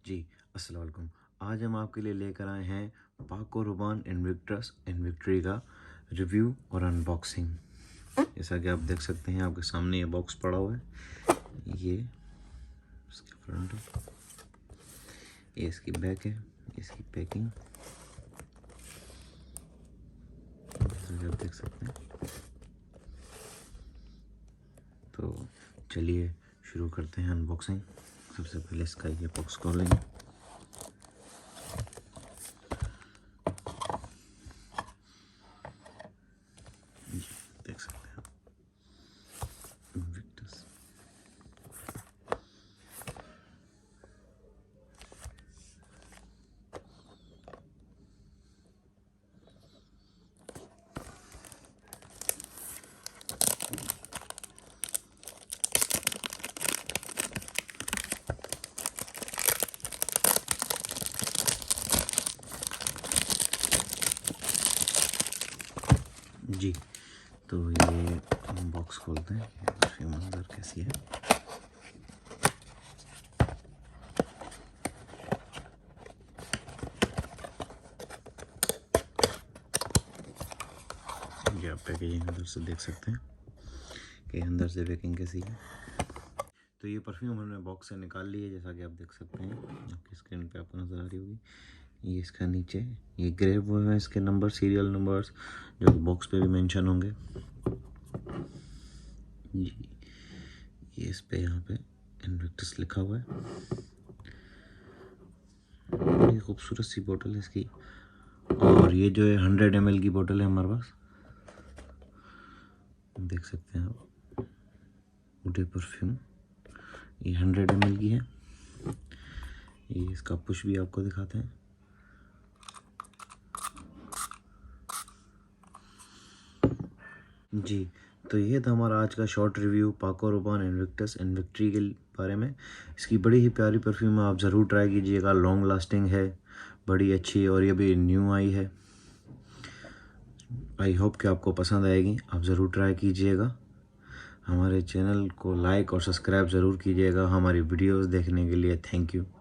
जी, अस्सलाम वालेकुम। आज हम आपके लिए लेकर आए हैं पाको रुबान इन्विक्टस इन्विक्ट्री का रिव्यू और अनबॉक्सिंग। जैसा कि आप देख सकते हैं, आपके सामने ये बॉक्स पड़ा हुआ है। ये इसकी फ्रंट है, ये इसकी बैक है, इसकी पैकिंग जैसा कि आप देख सकते हैं। तो चलिए शुरू करते हैं अनबॉक्सिंग। सबसे पहले इसका ये बॉक्स खोलेंगे। देख सकते हैं इन्विक्टस। जी, तो ये हम बॉक्स खोलते हैं। परफ्यूम अंदर कैसी है। ये आप पैकेजिंग अंदर से देख सकते हैं कि अंदर से पैकिंग कैसी है। तो ये परफ्यूम हमने बॉक्स से निकाल ली है, जैसा कि आप देख सकते हैं। आपकी स्क्रीन पे आपको नज़र आ रही होगी। ये इसका नीचे ये ग्रेव हुए हैं इसके नंबर, सीरियल नंबर्स, जो बॉक्स पे भी मेंशन होंगे। जी, ये इस पे यहाँ पे इन्विक्टस लिखा हुआ है। ये खूबसूरत सी बोतल है इसकी, और ये जो है 100 ml की बोतल है हमारे पास। देख सकते हैं आप, उडे परफ्यूम, ये 100 ml की है। ये इसका पुश भी आपको दिखाते हैं। जी, तो ये था हमारा आज का शॉर्ट रिव्यू पाको रुबान इन्विक्टस इन्विक्ट्री के बारे में। इसकी बड़ी ही प्यारी परफ्यूम है, आप ज़रूर ट्राई कीजिएगा। लॉन्ग लास्टिंग है, बड़ी अच्छी, और ये भी न्यू आई है। आई होप कि आपको पसंद आएगी, आप ज़रूर ट्राई कीजिएगा। हमारे चैनल को लाइक और सब्सक्राइब ज़रूर कीजिएगा। हमारी वीडियोस देखने के लिए थैंक यू।